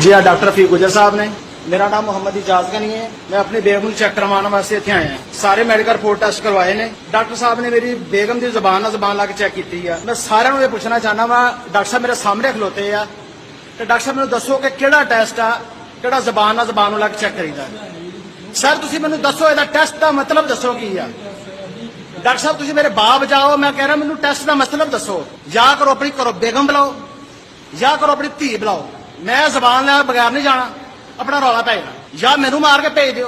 जी हाँ, डॉक्टर रफीक गुजर साहब ने। मेरा नाम मोहम्मद इजाज गनी है। मैं अपनी बेगम ਨੂੰ ਚੈੱਕ ਕਰਵਾਉਣ ਵਾਸਤੇ ਇੱਥੇ ਆਇਆ। ਸਾਰੇ ਮੈਡੀਕਲ ਰਿਪੋਰਟ ਟੈਸਟ ਕਰਵਾਏ ਨੇ। ਡਾਕਟਰ ਸਾਹਿਬ ਨੇ ਮੇਰੀ ਬੇਗਮ ਦੀ ਜ਼ੁਬਾਨ ਨਾਲ ਜ਼ੁਬਾਨ ਲਾ ਕੇ ਚੈੱਕ ਕੀਤੀ ਆ। ਮੈਂ ਸਾਰਿਆਂ ਨੂੰ ਇਹ ਪੁੱਛਣਾ ਚਾਹਨਾ ਵਾ, ਡਾਕਟਰ ਸਾਹਿਬ ਮੇਰੇ ਸਾਹਮਣੇ ਖਲੋਤੇ ਆ ਤੇ ਡਾਕਟਰ ਸਾਹਿਬ ਮੈਨੂੰ ਦੱਸੋ ਕਿ ਕਿਹੜਾ ਟੈਸਟ ਆ, ਕਿਹੜਾ ਜ਼ੁਬਾਨ ਨਾਲ ਜ਼ੁਬਾਨ ਨੂੰ ਲਾ ਕੇ ਚੈੱਕ ਕਰੀਦਾ। ਸਰ ਤੁਸੀਂ ਮੈਨੂੰ ਦੱਸੋ ਇਹਦਾ ਟੈਸਟ ਦਾ ਮਤਲਬ ਦੱਸੋ ਕੀ ਆ। ਡਾਕਟਰ ਸਾਹਿਬ ਤੁਸੀਂ ਮੇਰੇ ਬਾਪ ਜਾਓ, ਮੈਂ ਕਹਿ ਰਿਹਾ ਮੈਨੂੰ ਟੈਸਟ ਦਾ ਮਤਲਬ ਦੱਸੋ। ਜਾਂ ਕਰੋ ਆਪਣੀ ਕਰੋ ਬੇਗਮ ਬੁਲਾਓ ਜਾਂ ਕਰੋ ਆਪਣੀ ਧੀ ਬੁਲਾਓ। मैं जबान ਨਾਲ बगैर नहीं जाना, अपना रौला भेजना या मैनू मार के भेज दो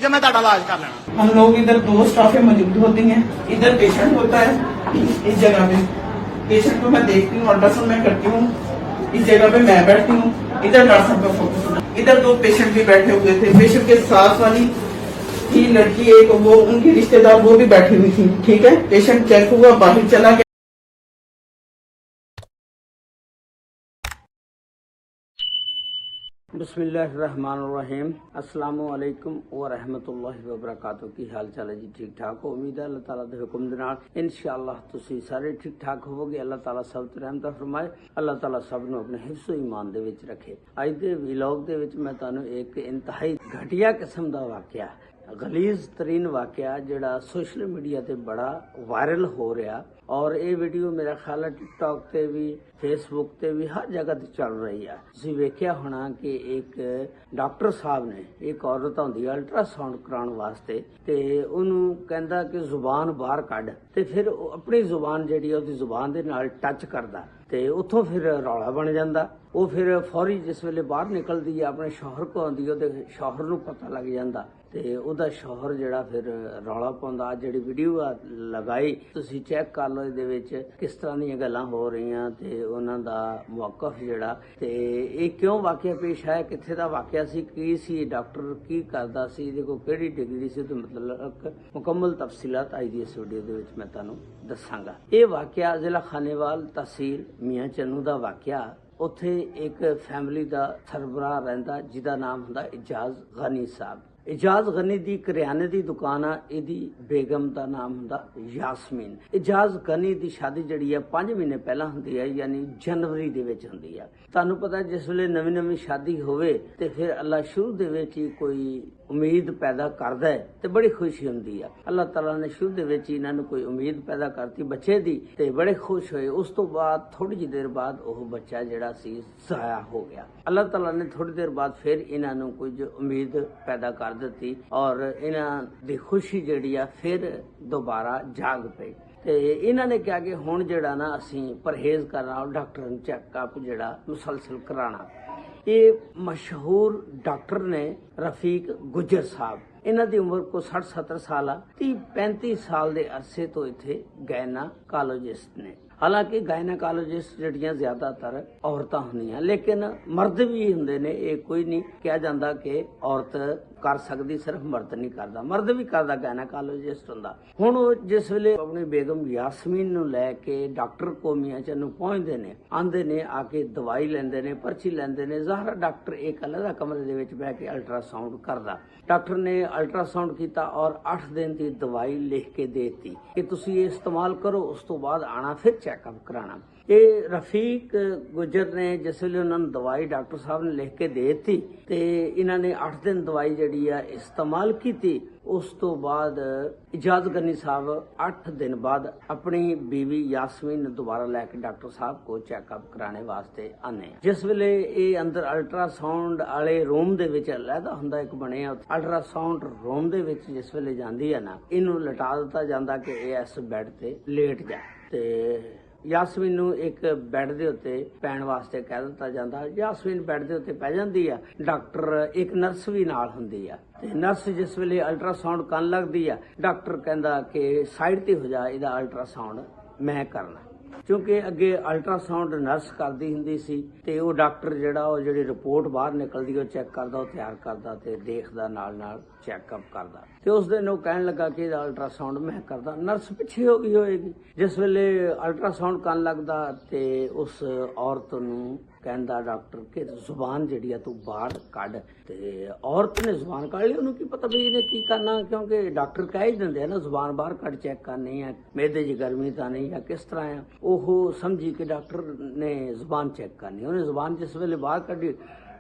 या मैं ਤੁਹਾਡਾ इलाज कर लेना। हम लोग इधर दो स्टाफे मौजूद होती हैं। इधर पेशेंट होता है, इस जगह पे पेशेंट को मैं देखती हूँ, अल्ट्रासाउंड मैं करती हूँ। इस जगह पे मैं बैठती हूँ, इधर डॉक्टर साहब का फोकस। इधर दो पेशेंट भी बैठे हुए थे। पेशेंट के साथ वाली थी लड़की एक, वो उनकी रिश्तेदार वो भी बैठी हुई थी। ठीक है, पेशेंट चेक हुआ, बाहर चला गया। बिस्मिल्लाहिर्रहमानिर्रहीम। अस्सलामु अलैकुम व रहमतुल्लाहि व बरकातहू। की हाल चाल है जी? ठीक ठाक हो? उम्मीद है अल्लाह ताला दे हुक्म दे नाल इंशाअल्लाह तुसी सारे ठीक ठाक होवोगे। अल्लाह ताला सब ते रहमत फरमाए। अल्लाह ताला सब नूं अपने हिफ्ज़ व ईमान दे विच रखे। अज दे व्लॉग दे विच मैं तुहानूं एक इंतहाई घटिया किस्म दा वाकया, गलीज तरीन वाकया जिहड़ा सोशल मीडिया ते बड़ा वायरल हो रहा, और ये वीडियो मेरा ख्याल है टिकटॉक ते भी फेसबुक ते भी हर जगह ते चल रही है। तुसीं वेख्या होना कि एक डॉक्टर साहब ने एक औरत आउंदी अल्ट्रासाउंड कराउण वास्ते ते ओनू कहंदा कि जुबान बाहर कढ, ते फिर अपनी जुबान जिहड़ी ओहदी जुबान दे नाल टच करदा ते उत्थों फिर रौला बन जांदा। वो फिर फौरी जिस वेले बाहर निकलदी है अपने शौहर को आउंदी, ओहदे शौहर नूं पता लग जांदा ते ओहदा शौहर जिहड़ा फिर रौला पाउंदा। जिहड़ी वीडियो लगाई तुसीं चेक कर लो, इहदे विच किस तरह दीयां गल्लां हो रहीआं ते उन्हां दा मौकफ जिहड़ा ते ये क्यों वाकया पेश आया, कित्थे दा वाकया सी, की सी, डॉक्टर की करदा सी, इहदे कोल किहड़ी डिग्री सी, ते मतलब मुकम्मल तफसीलात अज दी इस वीडियो दे विच मैं तुहानूं दस्सांगा। ये वाकया जिला खानेवाल तहसील मियां चन्नू दा वाकया। उत्थे एक फैमिली दा सरबराह रहिंदा जिहदा नाम हुंदा इजाज गनी साहब। इजाज गनी दी करियाने दी दुकान आ, इहदी बेगम दा नाम हुंदा यासमीन। इजाज गनी दी शादी जिहड़ी है 5 महीने पहला हुंदी है, यानी जनवरी दे विच हुंदी है। तुहानूं पता जिस वेले नवीं नवीं शादी होवे ते फिर अल्लाह शुरू दे विच ही कोई उम्मीद पैदा करदा है ते बड़ी खुशी हुंदी है। अल्लाह ताला ने शुरू दे विच इन्हां नूं कोई उम्मीद पैदा करती बच्चे दी ते बड़े खुश होए। उस तो बाद थोड़ी जी देर बाद ओह बच्चा जिहड़ा सी ज़ाया हो गया। अल्लाह ताला ने थोड़ी देर बाद फिर इन्हां नूं कुछ उम्मीद पैदा कर दी और इन्हां दी खुशी जिहड़ी आ फिर दोबारा जाग पई ते इन्हां ने क्या कि हुण जिहड़ा ना असीं परहेज करना और डॉक्टर नूं चैकअप जिहड़ा मुसलसल कराना। ये मशहूर डॉक्टर ने रफीक गुजर साहब, इन्हां दी उम्र को 60-70 साल आ। 30-35 साल दे अरसे तो इत्थे गायनाकोलॉजिस्ट ने। हालांकि गायनाकोलॉजिस्ट जिहड़ियां ज्यादातर औरतां हुंदियां, लेकिन मर्द भी हुंदे ने। ये कोई नहीं कहा जांदा कि औरत कर सकदी, सिर्फ मर्द नहीं करदा, मर्द भी करदा, गायनाकोलॉजिस्ट हुंदा। हुण जिस वेले अपनी बेगम यासमीन नूं लैके डॉक्टर को मियां चन्नू पहुंचदे ने, आंदे ने, आके दवाई लैंदे ने, पर्ची लैंदे ने। ज़ाहिर डॉक्टर एक अलग कमरे दे विच बैठ के अल्ट्रासाउंड करदा। डॉक्टर ने अल्ट्रासाउंड किया और 8 दिन की दवाई लिख के देती कि तुसी ये इस्तेमाल करो, उस तो बाद आना फिर चैकअप कराना। ये रफीक गुजर ने जिस वेले उन्होंने दवाई डॉक्टर साहब ने लिख के दे दी ते इन्होंने 8 दिन दवाई जिहड़ी है इस्तेमाल की। उस तो बाद इजाज गनी साहब 8 दिन बाद अपनी बीवी यासमीन दोबारा लैके डॉक्टर साहब को चैकअप कराने वास्ते आने। जिस वेले ये अंदर अल्ट्रासाउंड वाले रूम दे विच अलहदा हुंदा एक बने, अल्ट्रासाउंड रूम दे विच जिस वेले जांदी है ना, इनू लटा दिता जांदा कि ये इस बैड ते लेट जा ते यासमीन नूं एक बैड दे उत्ते पैण वास्ते कह दिता जांदा। यासमीन बैड दे उत्ते पै जांदी आ। डॉक्टर एक नर्स भी नाल हुंदी आ ते नर्स जिस वेले अल्ट्रासाउंड करन लगदी आ, डॉक्टर कहंदा कि साइड ते हो जा, इहदा अल्ट्रासाउंड मैं करना। क्योंकि अगे अल्ट्रासाउंड नर्स करदी हुंदी सी ते वो डॉक्टर जिहड़ा वो जिहड़ी रिपोर्ट बाहर निकलदी वो चैक करदा, वो तैयार करदा ते देखदा, नाल नाल चैकअप करदा। ते उस दिन वो कहण लगा कि अल्ट्रासाउंड मैं करदा। नर्स पिछे हो गई होएगी। जिस वेले अल्ट्रासाउंड करन लगदा ते उस औरत नूं कहंदा डॉक्टर कि जुबान जिहड़ी आ तू बाहर कढ, ते औरत ने जुबान कढ ली। उन्होंने की पता भी इन्हें की करना, क्योंकि डॉक्टर कह ही दिंदे हैं ना जुबान बाहर कढ चेक करनी है, मेदे च गर्मी तो नहीं है, किस तरह है। ओह समझी कि डॉक्टर ने जुबान चेक करनी। उन्हें जुबान जिस वेले बाहर कढी,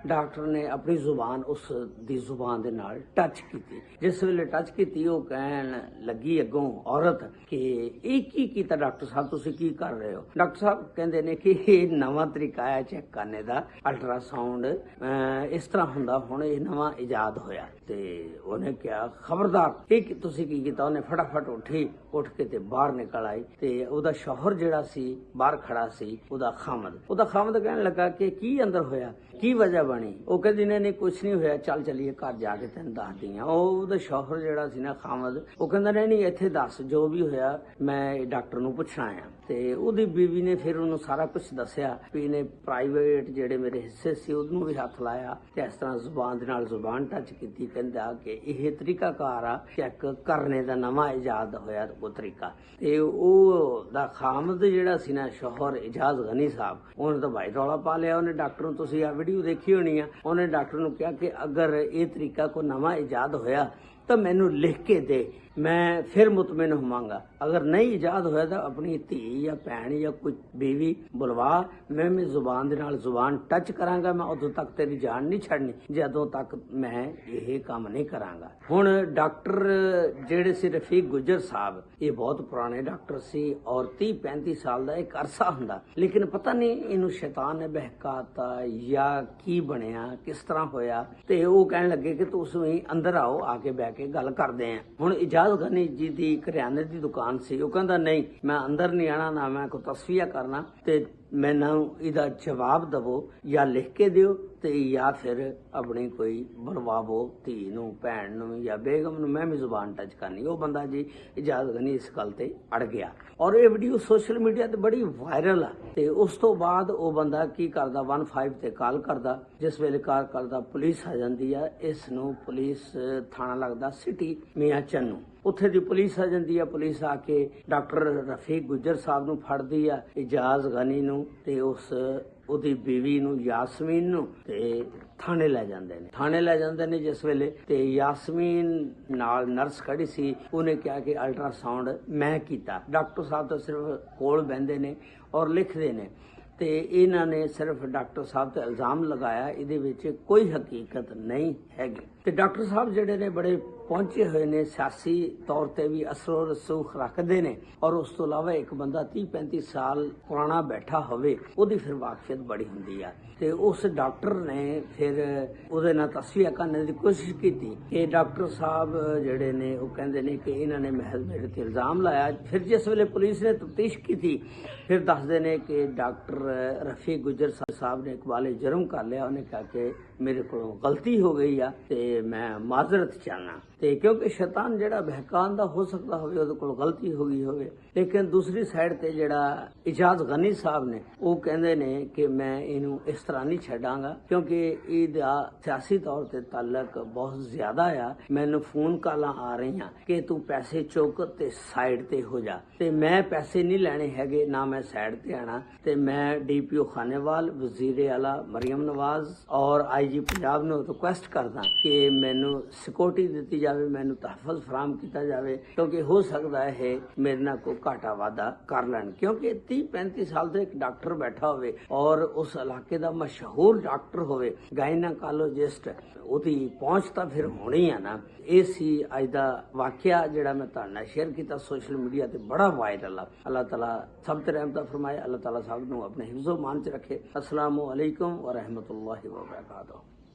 ਡਾਕਟਰ ਨੇ ਆਪਣੀ ਜ਼ੁਬਾਨ ਉਸ ਦੀ ਜ਼ੁਬਾਨ ਦੇ ਨਾਲ ਟੱਚ ਕੀਤੀ। ਜਿਸ ਵੇਲੇ ਟੱਚ ਕੀਤੀ ਉਹ ਕਹਿਣ ਲੱਗੀ ਅੱਗੋਂ ਔਰਤ ਕਿ ਇਹ ਕੀ ਕੀਤਾ ਡਾਕਟਰ ਸਾਹਿਬ, ਤੁਸੀਂ ਕੀ ਕਰ ਰਹੇ ਹੋ? ਡਾਕਟਰ ਸਾਹਿਬ ਕਹਿੰਦੇ ਨੇ ਕਿ ਇਹ ਨਵਾਂ ਤਰੀਕਾ ਹੈ ਚੈੱਕ ਕਰਨੇ ਦਾ, ਅਲਟਰਾਸਾਊਂਡ ਇਸ ਤਰ੍ਹਾਂ ਹੁੰਦਾ, ਹੁਣ ਇਹ ਨਵਾਂ ਇਜਾਦ ਹੋਇਆ। ਤੇ ਉਹਨੇ ਕਿਹਾ ਖਬਰਦਾਰ, ਇਹ ਤੁਸੀਂ ਕੀ ਕੀਤਾ? ਉਹਨੇ ਫਟਾਫਟ ਉੱਠ ਕੇ ਤੇ ਬਾਹਰ ਨਿਕਲ ਆਈ ਤੇ ਉਹਦਾ ਸ਼ੌਹਰ ਜਿਹੜਾ ਸੀ ਬਾਹਰ ਖੜਾ ਸੀ, ਉਹਦਾ ਖਾਮਦ ਕਹਿਣ ਲੱਗਾ ਕਿ ਕੀ ਅੰਦਰ ਹੋਇਆ, ਕੀ ਵਜ੍ਹਾ ਬਣੀ? ਉਹ ਕਹਿੰਦੀ ਨਹੀਂ ਕੁਛ ਨਹੀਂ ਹੋਇਆ, ਚੱਲ ਚੱਲੀਏ ਘਰ ਜਾ ਕੇ ਤੈਨੂੰ ਦੱਸਦੀ ਆ। ਉਹਦਾ ਸ਼ੌਹਰ ਜਿਹੜਾ ਸੀ ਨਾ ਖਾਮਦ, ਉਹ ਕਹਿੰਦਾ ਨਹੀਂ ਇੱਥੇ ਦੱਸ, ਜੋ ਵੀ ਹੋਇਆ ਮੈਂ ਡਾਕਟਰ ਨੂੰ ਪੁੱਛਣਾ ਆ। ਤੇ ਉਹਦੀ ਬੀਵੀ ਨੇ ਫਿਰ ਉਹਨੂੰ ਸਾਰਾ ਕੁਝ ਦੱਸਿਆ ਵੀ ਇਹਨੇ ਪ੍ਰਾਈਵੇਟ ਜਿਹੜੇ ਮੇਰੇ ਹਿੱਸੇ ਸੀ ਉਹਨੂੰ ਵੀ ਹੱਥ ਲਾਇਆ ਤੇ ਇਸ ਤਰ੍ਹਾਂ ਜ਼ੁਬਾਨ ਦੇ ਨਾਲ ਜ਼ੁਬਾਨ ਟੱਚ ਕੀਤੀ। ਕਹਿੰਦਾ ਕਿ ਇਹ ਤਰੀਕਾਕਾਰ ਆ ਚੈੱਕ ਕਰਨੇ ਦਾ, ਨਵਾਂ ਇਜਾਦ ਹੋਇਆ ਉਹ ਤਰੀਕਾ। ਤੇ ਉਹ ਦਾ ਖਾਮਦ ਜਿਹੜਾ ਸੀ ਨਾ ਸ਼ੌਹਰ ਇਜਾਜ਼ ਗਨੀ ਸਾਹਿਬ, ਉਹਨੇ ਤਾਂ ਭਾਈ ਰੌਲਾ ਪਾ ਲਿਆ। ਉਹਨੇ ਡਾਕਟਰ ਨੂੰ, ਤੁਸੀਂ ਆ ਵੀਡੀਓ ਦੇਖੀ ਹੋਣੀ ਆ, ਉਹਨੇ ਡਾਕਟਰ ਨੂੰ ਕਿਹਾ ਕਿ ਅਗਰ ਇਹ ਤਰੀਕਾ ਕੋਈ ਨਵਾਂ ਇਜਾਦ ਹੋਇਆ ਤਾਂ ਮੈਨੂੰ ਲਿਖ ਕੇ ਦੇ, ਮੈਂ ਫਿਰ ਮੁਤਮਿਨ ਹੋਵਾਂਗਾ। ਅਗਰ ਨਹੀਂ ਇਜਾਦ ਹੋਇਆ ਤਾਂ ਆਪਣੀ ਧੀ ਜਾਂ ਭੈਣ ਜਾਂ ਕੋਈ ਬੀਵੀ ਬੁਲਵਾ, ਮੈਂ ਜ਼ੁਬਾਨ ਦੇ ਨਾਲ ਜ਼ੁਬਾਨ ਟੱਚ ਕਰਾਂਗਾ, ਮੈਂ ਉਦੋਂ ਤੱਕ ਤੇਰੀ ਜਾਨ ਨਹੀਂ ਛੱਡਣੀ ਜਦੋਂ ਤੱਕ ਮੈਂ ਇਹ ਕੰਮ ਨਹੀਂ ਕਰਾਂਗਾ। ਹੁਣ ਡਾਕਟਰ ਜਿਹੜੇ ਸੀ ਰਫੀਕ ਗੁੱਜਰ ਸਾਹਿਬ, ਇਹ ਬਹੁਤ ਪੁਰਾਣੇ ਡਾਕਟਰ ਸੀ ਔਰ 30-35 ਸਾਲ ਦਾ ਇੱਕ ਅਰਸਾ ਹੁੰਦਾ, ਲੇਕਿਨ ਪਤਾ ਨਹੀਂ ਇਹਨੂੰ ਸ਼ੈਤਾਨ ਨੇ ਬਹਿਕਾਤਾ ਜਾਂ ਕੀ ਬਣਿਆ, ਕਿਸ ਤਰ੍ਹਾਂ ਹੋਇਆ। ਤੇ ਉਹ ਕਹਿਣ ਲੱਗੇ ਕਿ ਤੁਸੀਂ ਅੰਦਰ ਆਓ, ਆ ਕੇ ਬਹਿ ਕੇ ਗੱਲ ਕਰਦੇ ਆਂ। ਹੁਣ ਇਜਾਜ਼ ਗਨੀ ਜੀ ਦੀ ਕਰਿਆਨੇ ਦੀ ਦੁਕਾਨ ਸੀ, ਉਹ ਕਹਿੰਦਾ ਨਹੀਂ ਮੈਂ ਅੰਦਰ ਨਹੀਂ ਆਣਾ, ਨਾ ਮੈਂ ਕੋਈ ਤਸਵੀਰ ਕਰਨਾ, ਤੇ ਮੈਨੂੰ ਇਹਦਾ ਜਵਾਬ ਦਵੋ, ਜਾਂ ਲਿਖ ਕੇ ਦਿਓ ਤੇ ਜਾਂ ਫਿਰ ਆਪਣੀ ਕੋਈ ਬੁਲਵਾਵੋ ਧੀ ਨੂੰ, ਭੈਣ ਨੂੰ ਜਾਂ ਬੇਗਮ ਨੂੰ, ਮੈਂ ਵੀ ਜ਼ੁਬਾਨ ਟੱਚ ਕਰਨੀ। ਉਹ ਬੰਦਾ ਜੀ ਇਜਾਜ਼ ਗਨੀ ਇਸ ਗੱਲ ਤੇ ਅੜ ਗਿਆ ਔਰ ਇਹ ਵੀਡੀਓ ਸੋਸ਼ਲ ਮੀਡੀਆ ਤੇ ਬੜੀ ਵਾਇਰਲ ਆ। ਤੇ ਉਸ ਤੋਂ ਬਾਅਦ ਉਹ ਬੰਦਾ ਕੀ ਕਰਦਾ, 15 ਤੇ ਕਾਲ ਕਰਦਾ। ਜਿਸ ਵੇਲੇ ਕਾਲ ਕਰਦਾ ਪੁਲਿਸ ਆ ਜਾਂਦੀ ਆ। ਇਸ ਨੂੰ ਪੁਲਿਸ ਥਾਣਾ ਲੱਗਦਾ ਸਿਟੀ ਮੀਆਂ ਚੰਨੂ, ਉੱਥੇ ਦੀ ਪੁਲਿਸ ਆ ਜਾਂਦੀ ਆ। ਪੁਲਿਸ ਆ ਕੇ ਡਾਕਟਰ ਰਫੀਕ ਗੁੱਜਰ ਸਾਹਿਬ ਨੂੰ ਫੜਦੀ ਆ, ਇਜਾਜ਼ ਗਨੀ ਨੂੰ ਤੇ ਉਹਦੀ ਬੀਵੀ ਨੂੰ, ਯਾਸਮੀਨ ਨੂੰ, ਤੇ ਥਾਣੇ ਲੈ ਜਾਂਦੇ ਨੇ। ਜਿਸ ਵੇਲੇ ਤੇ ਯਾਸਮੀਨ ਨਾਲ ਨਰਸ ਖੜੀ ਸੀ, ਉਹਨੇ ਕਿਹਾ ਕਿ ਅਲਟਰਾਸਾਊਂਡ ਮੈਂ ਕੀਤਾ। ਡਾਕਟਰ ਸਾਹਿਬ ਤਾਂ ਸਿਰਫ ਕੋਲ ਬਹਿੰਦੇ ਨੇ ਔਰ ਲਿਖਦੇ ਨੇ ਤੇ ਇਹਨਾਂ ਨੇ ਸਿਰਫ ਡਾਕਟਰ ਸਾਹਿਬ ਤੇ ਇਲਜ਼ਾਮ ਲਗਾਇਆ, ਇਹਦੇ ਵਿੱਚ ਕੋਈ ਹਕੀਕਤ ਨਹੀਂ ਹੈਗੀ। ਤੇ ਡਾਕਟਰ ਸਾਹਿਬ ਜਿਹੜੇ ਨੇ ਬੜੇ ਪਹੁੰਚੇ ਹੋਏ ਨੇ, ਸਿਆਸੀ ਤੌਰ ਤੇ ਵੀ ਅਸਰੋ ਰਸੂਖ ਰੱਖਦੇ ਨੇ ਔਰ ਉਸ ਤੋਂ ਇਲਾਵਾ ਇੱਕ ਬੰਦਾ 30-35 ਸਾਲ ਪੁਰਾਣਾ ਬੈਠਾ ਹੋਵੇ ਉਹਦੀ ਫਿਰ ਵਾਕਫੀਅਤ ਬੜੀ ਹੁੰਦੀ ਆ। ਤੇ ਉਸ ਡਾਕਟਰ ਨੇ ਫਿਰ ਉਹਦੇ ਨਾਲ ਤਸਵੀਰ ਕਰਨ ਦੀ ਕੋਸ਼ਿਸ਼ ਕੀਤੀ ਕਿ ਡਾਕਟਰ ਸਾਹਿਬ ਜਿਹੜੇ ਨੇ ਉਹ ਕਹਿੰਦੇ ਨੇ ਕਿ ਇਹਨਾਂ ਨੇ ਮਹਿਜ਼ ਮੇਰੇ ਤੇ ਇਲਜ਼ਾਮ ਲਾਇਆ। ਫਿਰ ਜਿਸ ਵੇਲੇ ਪੁਲਿਸ ਨੇ ਤਫਤੀਸ਼ ਕੀਤੀ ਫਿਰ ਦੱਸਦੇ ਨੇ ਕਿ ਡਾਕਟਰ ਰਫੀਕ ਗੁੱਜਰ ਸਾਹਿਬ ਨੇ ਇਕਬਾਲੇ ਜੁਰਮ ਕਰ ਲਿਆ। ਉਹਨੇ ਕਿਹਾ ਕਿ ਮੇਰੇ ਕੋਲੋਂ ਗਲਤੀ ਹੋ ਗਈ ਆ ਤੇ ਮੈਂ ਮਾਜ਼ਰਤ ਚਾਹਨਾ। ਤੇ ਕਿਉਂਕਿ ਸ਼ੈਤਾਨ ਜਿਹੜਾ ਬਹਿਕਾਨ ਦਾ ਹੋ ਸਕਦਾ ਹੋਵੇ, ਉਹਦੇ ਕੋਲ ਗਲਤੀ ਹੋ ਗਈ ਹੋਵੇ, ਲੇਕਿਨ ਦੂਸਰੀ ਸਾਈਡ ਤੇ ਜਿਹੜਾ ਇਜਾਜ਼ ਗਨੀ ਸਾਹਿਬ ਨੇ ਉਹ ਕਹਿੰਦੇ ਨੇ ਕਿ ਮੈਂ ਇਹਨੂੰ ਇਸ ਤਰ੍ਹਾਂ ਨਹੀਂ ਛੱਡਾਂਗਾ ਕਿਉਂਕਿ ਇਹਦਾ ਸਿਆਸੀ ਤੌਰ ਤੇ ਤਾਲੁਕ ਬਹੁਤ ਜ਼ਿਆਦਾ ਆ। ਮੈਨੂੰ ਫੋਨ ਕਾਲਾਂ ਆ ਰਹੀਆਂ ਕਿ ਤੂੰ ਪੈਸੇ ਚੁੱਕ ਤੇ ਸਾਈਡ ਤੇ ਹੋ ਜਾ, ਤੇ ਮੈਂ ਪੈਸੇ ਨਹੀਂ ਲੈਣੇ ਹੈਗੇ, ਨਾ ਮੈਂ ਸਾਈਡ ਤੇ ਆਣਾ। ਤੇ ਮੈਂ ਡੀਪੀਓ ਖਾਨੇਵਾਲ, ਵਜ਼ੀਰ ਆਲਾ ਮਰੀਮ ਨਵਾਜ਼ ਔਰ ਆਈਜੀ ਪੰਜਾਬ ਨੂੰ ਰਿਕੁਐਸਟ ਕਰਦਾ ਕਿ ਮੈਨੂੰ ਸਿਕਿਉਰਿਟੀ ਦਿੱਤੀ ਜਾਵੇ, ਮੈਨੂੰ ਤਹਫੁਜ਼ ਫਰਾਹਮ ਕੀਤਾ ਜਾਵੇ ਕਿਉਂਕਿ ਹੋ ਸਕਦਾ ਹੈ ਮੇਰੇ ਨਾਲ ਕੋਈ ਘਾਟਾ ਵਾਧਾ ਕਰ ਲੈਣ। ਕਿਉਂਕਿ 30-35 ਸਾਲ ਤੋਂ ਇੱਕ ਡਾਕਟਰ ਬੈਠਾ ਹੋਵੇ ਔਰ ਉਸ ਇਲਾਕੇ ਦਾ ਮਸ਼ਹੂਰ ਡਾਕਟਰ ਹੋਵੇ, ਗਾਇਨਾਕੋਲੋਜਿਸਟ, ਉਹਦੀ ਪਹੁੰਚ ਤਾਂ ਫਿਰ ਹੋਣੀ ਆ ਨਾ। ਇਹ ਸੀ ਅੱਜ ਦਾ ਵਾਕਿਆ ਜਿਹੜਾ ਮੈਂ ਤੁਹਾਡੇ ਨਾਲ ਸ਼ੇਅਰ ਕੀਤਾ ਸੋਸ਼ਲ ਮੀਡੀਆ ਤੇ, ਬੜਾ ਵਾਇਰਲ ਆ। ਅੱਲਾਹ ਤਾਲਾ ਸਭ ਤੇ ਰਹਿਮਤ ਫਰਮਾਏ, ਅੱਲਾਹ ਤਾਲਾ ਸਭ ਨੂੰ ਆਪਣੇ ਹਿਫਜ਼ੋ ਮਾਨ ਚ ਰੱਖੇ। अस्सलामु अलैकुम व रहमतुल्लाहि व बरकातुहू।